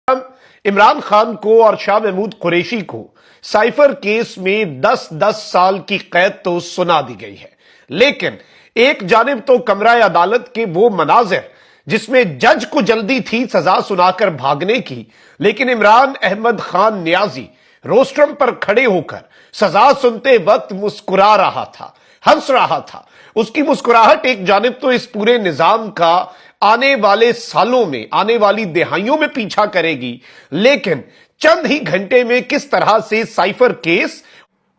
इमरान खान को और शाह महमूद कुरैशी को साइफर केस में 10-10 साल की कैद तो सुना दी गई है, लेकिन एक जानिब तो कमरा अदालत के वो मनाजिर जिसमें जज को जल्दी थी सजा सुनाकर भागने की, लेकिन इमरान अहमद खान नियाजी रोस्ट्रम पर खड़े होकर सजा सुनते वक्त मुस्कुरा रहा था, हंस रहा था। उसकी मुस्कुराहट एक जानिब तो इस पूरे निजाम का आने वाले सालों में, आने वाली दिहाइयों में पीछा करेगी, लेकिन चंद ही घंटे में किस तरह से साइफर केस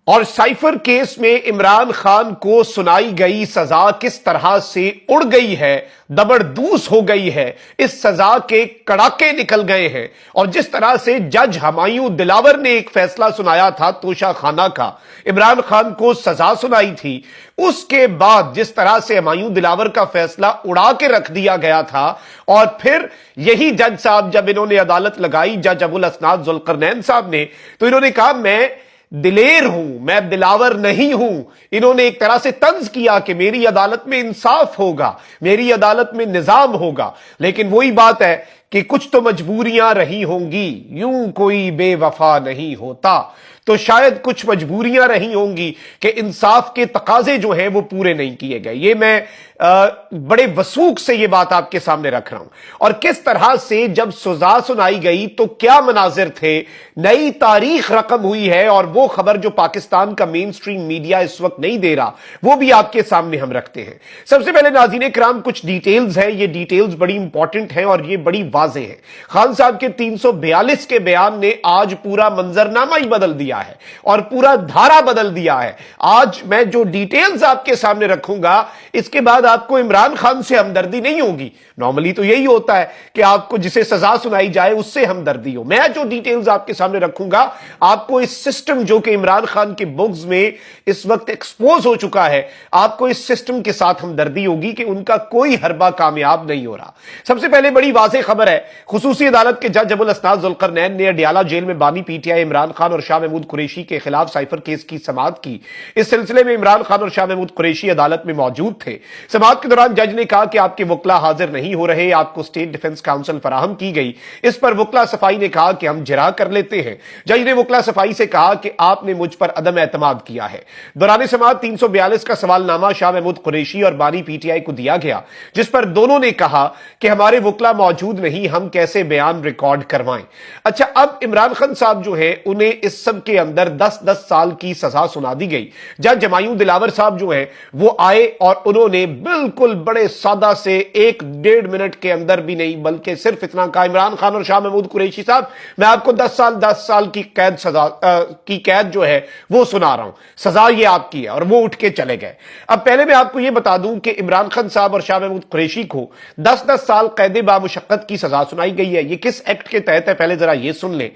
और साइफर केस में इमरान खान को सुनाई गई सजा किस तरह से उड़ गई है, दबड़दूस हो गई है, इस सजा के कड़ाके निकल गए हैं। और जिस तरह से जज हमायूं दिलावर ने एक फैसला सुनाया था तोशा खाना का, इमरान खान को सजा सुनाई थी, उसके बाद जिस तरह से हमायूं दिलावर का फैसला उड़ा के रख दिया गया था, और फिर यही जज साहब जब इन्होंने अदालत लगाई, जज अबुल असनाद जुल्करनैन साहब ने, तो इन्होंने कहा मैं दिलेर हूं, मैं दिलावर नहीं हूं। इन्होंने एक तरह से तंज किया कि मेरी अदालत में इंसाफ होगा, मेरी अदालत में निजाम होगा। लेकिन वही बात है कि कुछ तो मजबूरियां रही होंगी, यूं कोई बेवफा नहीं होता। तो शायद कुछ मजबूरियां रही होंगी कि इंसाफ के तकाजे जो हैं वो पूरे नहीं किए गए। ये मैं बड़े वसूख से ये बात आपके सामने रख रहा हूं। और किस तरह से जब सजा सुनाई गई तो क्या मनाजिर थे, नई तारीख रकम हुई है, और वो खबर जो पाकिस्तान का मेन स्ट्रीम मीडिया इस वक्त नहीं दे रहा, वो भी आपके सामने हम रखते हैं। सबसे पहले नाज़रीन किराम कुछ डिटेल्स हैं, ये डिटेल्स बड़ी इंपॉर्टेंट हैं और ये बड़ी वाज़ेह है। खान साहब के 342 के बयान ने आज पूरा मंजरनामा ही बदल दिया है और पूरा धारा बदल दिया है। आज मैं जो डिटेल्स आपके सामने रखूंगा, इसके बाद आपको इमरान खान से हमदर्दी नहीं होगी। नॉर्मली तो यही होता है कि आपको जिसे सजा सुनाई जाए उससे हमदर्दी हो। मैं जो डिटेल्स आपके सामने रखूंगा, आपको इस सिस्टम जो कि इमरान खान के बुग्स में इस वक्त एक्सपोज हो चुका है, आपको इस सिस्टम के साथ हमदर्दी होगी कि उनका कोई हरबा कामयाब नहीं हो रहा। सबसे पहले बड़ी वाज़ेह खबर है, खुसूसी अदालत के जज अबुल असनाद जुल्करनैन ने अडियाला जेल में बानी पीटीआई इमरान खान और शाह महमूद कुरैशी के खिलाफ साइफर केस की समाअत की। इस सिलसिले में इमरान खान और शाह महमूद कुरैशी अदालत में मौजूद थे। समाअत के दौरान जज ने कहा कि आपके वकला हाजिर नहीं हो रहे, आपको स्टेट डिफेंस काउंसिल फराहम की गई। इस पर वकला सफाई ने कहा कि हम जिरा कर लेते हैं। जज ने वकला सफाई से कहा कि आपने मुझ पर अदम एतमाद किया है। दौरान समाअत 342 का सवालनामा शाह महमूद कुरैशी और बानी पीटीआई को दिया गया, जिस पर दोनों ने कहा कि हमारे वकला मौजूद नहीं, हम कैसे बयान रिकॉर्ड करवाएं। अच्छा, अब इमरान खान साहब जो है उन्हें इस सब के अंदर 10-10 साल की सजा सुना दी गई। जज हमायूं दिलावर साहब जो है वो आए और उन्होंने बिल्कुल बड़े सादा से 1-1.5 मिनट के अंदर भी नहीं, बल्कि सिर्फ इतना कहा, इमरान खान और शाह महमूद कुरैशी साहब मैं आपको 10 साल की कैद सजा की कैद जो है वो सुना रहा हूं, सजा ये आपकी है। और वो उठ के चले गए। अब पहले मैं आपको ये बता दूं कि इमरान खान साहब और शाह महमूद कुरैशी को 10-10 साल कैद बामुशक्कत की सजा सुनाई गई है। ये किस एक्ट के तहत है, पहले जरा ये सुन लें।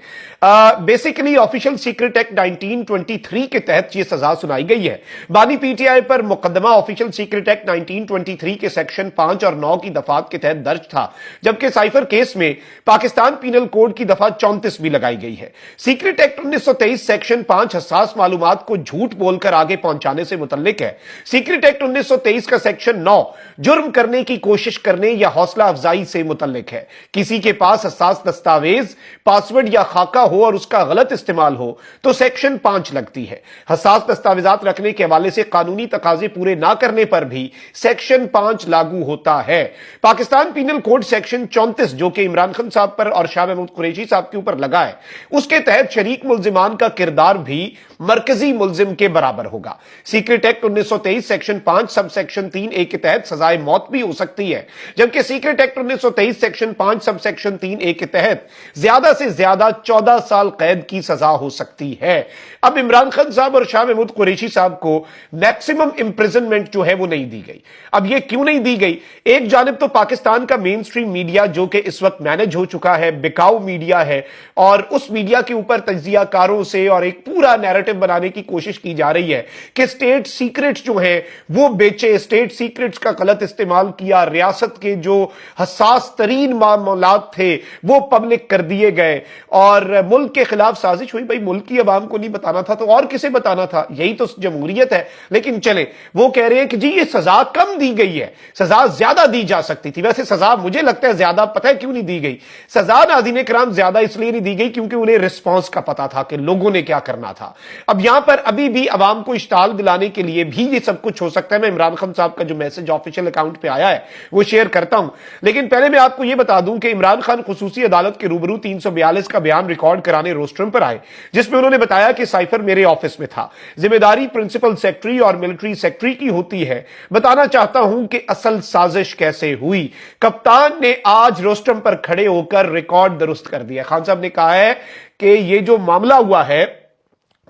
बेसिकली ऑफिशियल सीक्रेट एक्ट 1923 के तहत ये सजा सुनाई गई है। बानी पीटीआई पर मुकदमा ऑफिशियल सीक्रेट एक्ट 1923 के सेक्शन 5 और 9 की दफात के तहत दर्ज था, जबकि साइफर केस में पाकिस्तान पीनल कोड की दफा 34 भी लगाई गई है। सीक्रेट एक्ट 1923 सेक्शन 5 हसास मालूमात को झूठ बोलकर आगे पहुंचाने से मुतल्लिक है। सीक्रेट एक्ट 1923 का सेक्शन 9 जुर्म करने की कोशिश करने या हौसला अफजाई से मुतल्लिक है। किसी के पास हसास दस्तावेज, पासवर्ड या खाका हो और उसका गलत इस्तेमाल हो तो सेक्शन 5 लगती है। हसास दस्तावेजात रखने के हवाले से कानूनी तकाजे पूरे ना करने पर भी सेक्शन 5 लागू होता है। पाकिस्तान पीनल कोड सेक्शन 34 जो कि इमरान खान साहब पर और शाह महमूद कुरैशी साहब के ऊपर लगा है, उसके तहत शरीक मुल्जिमान का किरदार भी मरकजी मुल्जिम के बराबर होगा। Secret act 1923 section 5 sub section 3A के तहत सजाए मौत भी हो सकती है, जबकि secret act 1923 section 5 sub section 3A के तहत ज्यादा से ज्यादा 14 साल कैद की सजा हो सकती है। अब इमरान खान साहब और शाह महमूद कुरैशी साहब को मैक्सिमम इंप्रिजनमेंट जो है वो नहीं दी गई। अब ये क्यों नहीं दी गई? एक जानिब तो पाकिस्तान का मेन स्ट्रीम मीडिया जो कि इस वक्त मैनेज हो चुका है, बिकाऊ मीडिया है, और उस मीडिया के ऊपर तज्जियाकारों से और एक पूरा नैरेटिव बनाने की कोशिश की जा रही है कि स्टेट सीक्रेट्स जो है वो बेचे, स्टेट सीक्रेट्स का गलत इस्तेमाल किया, रियासत के जो हसास तरीन मामलात थे वो पब्लिक कर दिए गए और मुल्क के खिलाफ साजिश हुई। भाई मुल्क की अवाम को नहीं बताना था तो और किसे बताना था? यही तो जमहूरियत है। लेकिन चले, वो कह रहे हैं कि जी ये सजा कम कम दी गई है, सजा ज्यादा दी जा सकती थी। वैसे सजा मुझे लगता है ज्यादा, पता है क्यों नहीं दी गई? सजा नाज़रीन किराम ज्यादा इसलिए नहीं दी गई क्योंकि उन्हें रिस्पांस का पता था कि लोगों ने क्या करना था। अब यहां पर अभी भी अवाम को इश्ताल दिलाने के लिए भी ये सब कुछ हो सकता है। मैं इमरान खान साहब का जो मैसेज ऑफिशियल अकाउंट पे आया है वो शेयर करता हूं, लेकिन पहले मैं आपको यह बता दूं कि इमरान खान खुसूसी अदालत के रूबरू 342 का बयान रिकॉर्ड कराने रोस्ट्रम पर आए, जिसमें उन्होंने बताया कि साइफर मेरे ऑफिस में था, जिम्मेदारी प्रिंसिपल सेक्रेटरी और मिलिट्री सेक्रेटरी की होती है। बताना चाहता हूं कि असल साजिश कैसे हुई। कप्तान ने आज रोस्ट्रम पर खड़े होकर रिकॉर्ड दुरुस्त कर दिया। खान साहब ने कहा है कि ये जो मामला हुआ है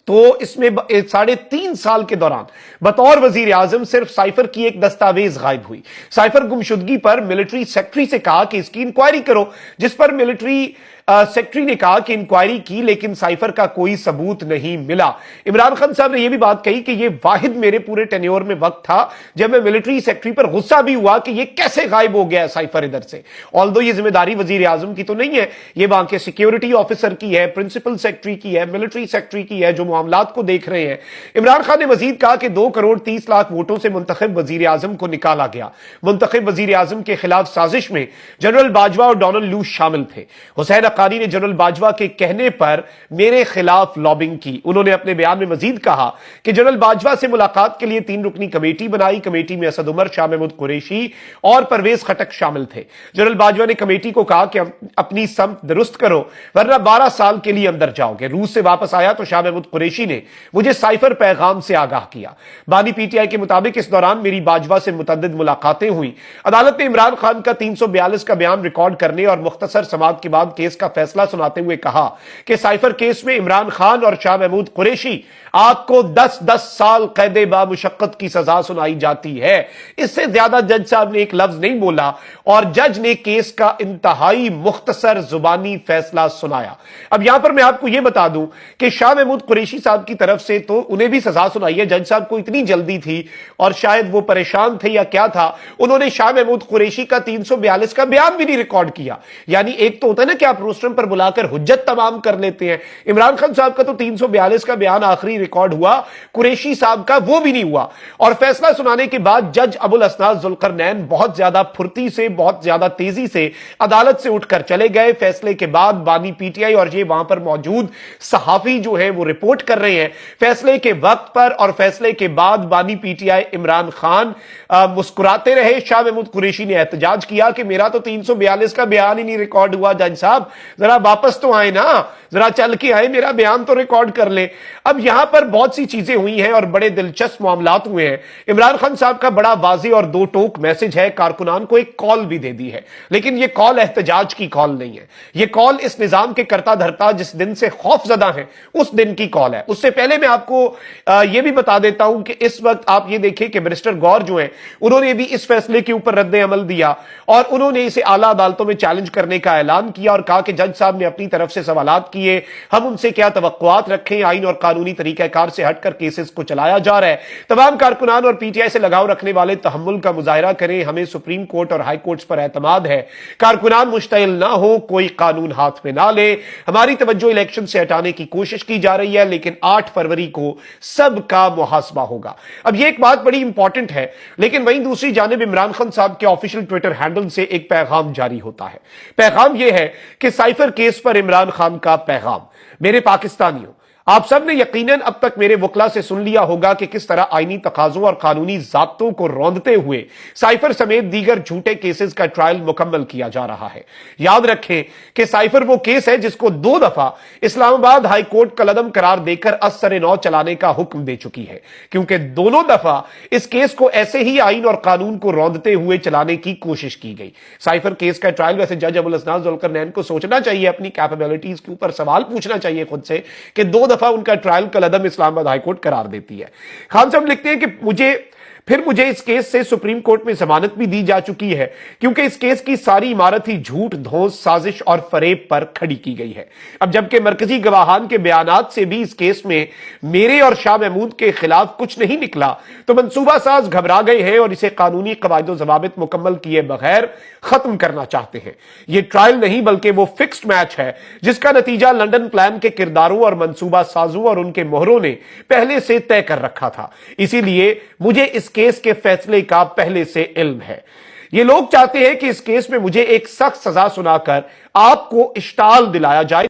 तो इसमें 3.5 साल के दौरान बतौर वजीर आजम सिर्फ साइफर की एक दस्तावेज गायब हुई। साइफर गुमशुदगी पर मिलिट्री सेक्रेटरी से कहा कि इसकी इंक्वायरी करो, जिस पर मिलिट्री सेक्रेटरी ने कहा कि इंक्वायरी की, लेकिन साइफर का कोई सबूत नहीं मिला। इमरान खान साहब ने यह भी बात कही कि यह वाहिद मेरे पूरे टेन्योर में वक्त था जब मैं मिलिट्री सेक्रेटरी पर गुस्सा भी हुआ कि यह कैसे गायब हो गया साइफर इधर से। ऑल्दो ये जिम्मेदारी वजीर आजम की तो नहीं है, यह वहां के सिक्योरिटी ऑफिसर की है, प्रिंसिपल सेक्रेटरी की है, मिलिट्री सेक्रेटरी की है, जो मामलात को देख रहे हैं। इमरान खान ने मजीद कहा कि 2 करोड़ 30 लाख वोटों से मुंतखब वजीर आजम को निकाला गया। मुंतखब वजीर आजम के खिलाफ साजिश में जनरल बाजवा और डोनाल्ड लू शामिल थे। हुसैन अक्कानी ने जनरल बाजवा के कहने पर मेरे खिलाफ लॉबिंग की। उन्होंने अपने बयान में मजीद कहा कि जनरल बाजवा से मुलाकात के लिए 3 रुकनी कमेटी बनाई। कमेटी में असद उमर, शाह महमूद कुरैशी और परवेज खटक शामिल थे। जनरल बाजवा ने कमेटी को कहा कि अपनी समत दुरुस्त करो वरना 12 साल के लिए अंदर जाओगे। रूस से वापस आया तो शाह महमूद कुरैशी ने मुझे साइफर पैगाम से आगाह किया। बानी पीटीआई के मुताबिक इस दौरान मेरी बाजवा से मुतअद्दिद मुलाकातें हुई। अदालत ने इमरान खान का 342 का बयान रिकॉर्ड करने और मुख्तसर समाअत के बाद केस का फैसला सुनाते हुए कहा कि साइफर केस में इमरान खान और शाह महमूद कुरैशी आपको 10-10 साल कैदे बामुशक्कत की सजा सुनाई जाती है। इससे ज्यादा जज साहब ने एक लफ्ज नहीं बोला और जज ने केस का इंतहाई मुख्तसर जुबानी फैसला सुनाया। अब यहां पर मैं आपको यह बता दूं कि शाह महमूद कुरैशी साहब की तरफ से तो उन्हें भी सजा सुनाई है। जज साहब को इतनी जल्दी थी और शायद वो परेशान थे या क्या था, उन्होंने शाह महमूद कुरैशी का 342 का बयान भी नहीं रिकॉर्ड किया। यानी एक तो होता है ना कि आप रोस्ट्रम पर बुलाकर हुज्जत तमाम कर लेते हैं। इमरान खान साहब का तो 342 का बयान आखिरी रिकॉर्ड हुआ, कुरैशी साहब का वो भी नहीं हुआ। और फैसला सुनाने के बाद जज अबुल असनाद जुल्करनैन बहुत ज्यादा फुर्ती से, बहुत ज्यादा तेजी से अदालत से उठकर चले गए। फैसले के बाद बानी पीटीआई और ये वहां पर मौजूद सहाफी जो है वो रिपोर्ट कर रहे हैं। फैसले के वक्त पर और फैसले के बाद बानी पीटीआई इमरान खान मुस्कुराते रहे। शाह महमूद कुरैशी ने एहतजाज किया कि मेरा तो 342 का बयान ही नहीं रिकॉर्ड हुआ। जज साहब जरा वापस तो आए ना, जरा चल के आए, मेरा बयान तो रिकॉर्ड कर ले। अब यहां पर बहुत सी चीजें हुई हैं और बड़े दिलचस्प मामलात हुए हैं। इमरान खान साहब का बड़ा वाज़ेह और 2 टोक मैसेज है। कारकुनान को एक कॉल भी दे दी है, लेकिन यह कॉल एहतजाज की कॉल नहीं है। यह कॉल इस निजाम के करता धरता जिस दिन से खौफजदा है उस दिन की कॉल है। उससे पहले मैं आपको यह भी बता देता हूं कि इस वक्त आप ये देखिए कि बैरिस्टर गौर जो है उन्होंने भी इस फैसले के ऊपर रद्द अमल दिया और उन्होंने इसे आला अदालतों में चैलेंज करने का ऐलान किया और कहा कि जज साहब ने अपनी तरफ से सवालात किए, हम उनसे क्या तवक्कुआत रखें, आइन और कानूनी तरीकाकार से हटकर केसेस को चलाया जा रहा है। तमाम कारकुनान और पीटीआई से लगाव रखने वाले तहम्मुल का मुजाहिरा करें, हमें सुप्रीम कोर्ट और हाई कोर्ट्स पर एतमाद है। कारकुनान मुश्तइल ना हो, कोई कानून हाथ में ना ले। हमारी तवज्जो इलेक्शन से हटाने की कोशिश की जा रही है, लेकिन 8 फरवरी को सबका मुहासबा होगा। अब यह एक बात बड़ी इंपॉर्टेंट है, लेकिन वहीं दूसरी जानिब इमरान खान साहब के ऑफिशियल ट्विटर हैंडल से एक पैगाम जारी होता है। पैगाम यह है कि साइफर केस पर इमरान खान का पैगाम, मेरे पाकिस्तानियों, आप सब ने यकीनन अब तक मेरे वकला से सुन लिया होगा कि किस तरह आईनी तकाजों और कानूनी ज़ाब्तों को रौंदते हुए साइफर समेत दीगर झूठे केसेस का ट्रायल मुकम्मल किया जा रहा है। याद रखें कि साइफर वो केस है जिसको 2 दफा इस्लामाबाद हाई कोर्ट कलदम करार देकर असर नौ चलाने का हुक्म दे चुकी है, क्योंकि दोनों दफा इस केस को ऐसे ही आइन और कानून को रौंदते हुए चलाने की कोशिश की गई। साइफर केस का ट्रायल, वैसे जज अबुल असनाद जुल्करनैन को सोचना चाहिए, अपनी कैपेबिलिटीज के ऊपर सवाल पूछना चाहिए खुद से कि 2 दफा उनका ट्रायल कलदम इस्लामाबाद हाईकोर्ट करार देती है। खान साहब लिखते हैं कि मुझे इस केस से सुप्रीम कोर्ट में जमानत भी दी जा चुकी है, क्योंकि इस केस की सारी इमारत ही झूठ, धौंस, साजिश और फरेब पर खड़ी की गई है। अब जबकि मरकजी गवाहान के बयानात से भी इस केस में मेरे और शाह महमूद के खिलाफ कुछ नहीं निकला, तो मंसूबा साज घबरा गए हैं और इसे कानूनी कवायद ज़वाबित मुकम्मल किए बगैर खत्म करना चाहते हैं। यह ट्रायल नहीं बल्कि वो फिक्स्ड मैच है जिसका नतीजा लंदन प्लान के किरदारों और मंसूबा साजों और उनके मोहरों ने पहले से तय कर रखा था। इसीलिए मुझे इस کیس کے فیصلے کا پہلے سے علم ہے۔ یہ لوگ چاہتے ہیں کہ اس کیس میں مجھے ایک سخت سزا سنا کر آپ کو اشتعال دلایا جائے۔